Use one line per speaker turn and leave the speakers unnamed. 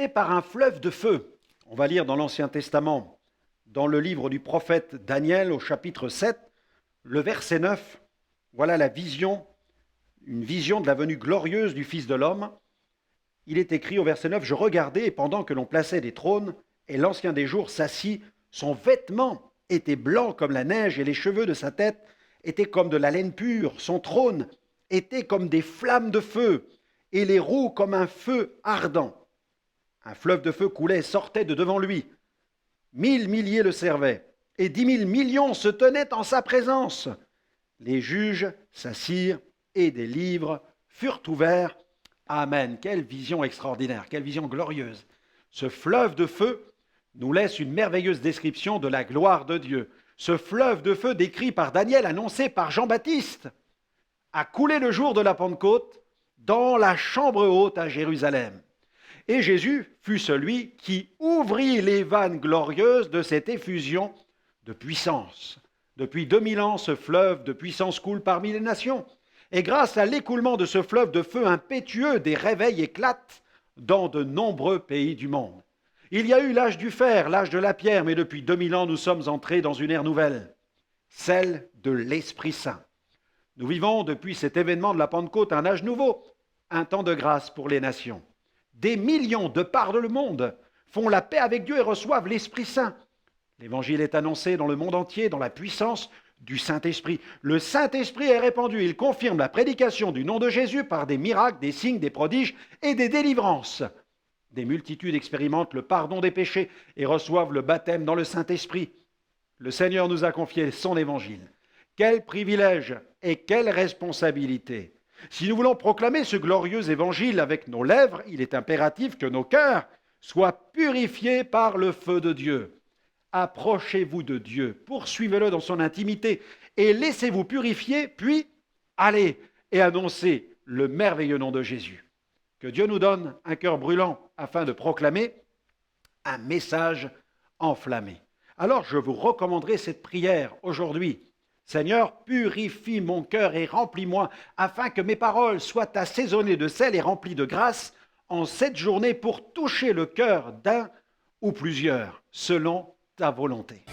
passait par un fleuve de feu. On va lire dans l'Ancien Testament, dans le livre du prophète Daniel au chapitre 7, le verset 9. Voilà la vision, une vision de la venue glorieuse du Fils de l'homme. Il est écrit au verset 9, « Je regardais, et pendant que l'on plaçait des trônes, et l'Ancien des jours s'assit, son vêtement était blanc comme la neige, et les cheveux de sa tête étaient comme de la laine pure. Son trône était comme des flammes de feu, et les roues comme un feu ardent. Un fleuve de feu coulait et sortait de devant lui. 1000 milliers le servaient, et 10 000 millions se tenaient en sa présence. Les juges s'assirent, et des livres furent ouverts. » Amen. Quelle vision extraordinaire, quelle vision glorieuse. Ce fleuve de feu nous laisse une merveilleuse description de la gloire de Dieu. Ce fleuve de feu décrit par Daniel, annoncé par Jean-Baptiste, a coulé le jour de la Pentecôte dans la chambre haute à Jérusalem. Et Jésus fut celui qui ouvrit les vannes glorieuses de cette effusion de puissance. Depuis 2000 ans, ce fleuve de puissance coule parmi les nations. Et grâce à l'écoulement de ce fleuve de feu impétueux, des réveils éclatent dans de nombreux pays du monde. Il y a eu l'âge du fer, l'âge de la pierre, mais depuis 2000 ans, nous sommes entrés dans une ère nouvelle, celle de l'Esprit Saint. Nous vivons depuis cet événement de la Pentecôte un âge nouveau, un temps de grâce pour les nations. Des millions de par le monde font la paix avec Dieu et reçoivent l'Esprit Saint. L'Évangile est annoncé dans le monde entier dans la puissance du Saint-Esprit. Le Saint-Esprit est répandu. Il confirme la prédication du nom de Jésus par des miracles, des signes, des prodiges et des délivrances. Des multitudes expérimentent le pardon des péchés et reçoivent le baptême dans le Saint-Esprit. Le Seigneur nous a confié son Évangile. Quel privilège et quelle responsabilité! Si nous voulons proclamer ce glorieux Évangile avec nos lèvres, il est impératif que nos cœurs soient purifiés par le feu de Dieu. Approchez-vous de Dieu, poursuivez-le dans son intimité et laissez-vous purifier, puis allez et annoncez le merveilleux nom de Jésus. Que Dieu nous donne un cœur brûlant afin de proclamer un message enflammé. Alors je vous recommanderai cette prière aujourd'hui. Seigneur, purifie mon cœur et remplis-moi afin que mes paroles soient assaisonnées de sel et remplies de grâce en cette journée pour toucher le cœur d'un ou plusieurs selon ta volonté.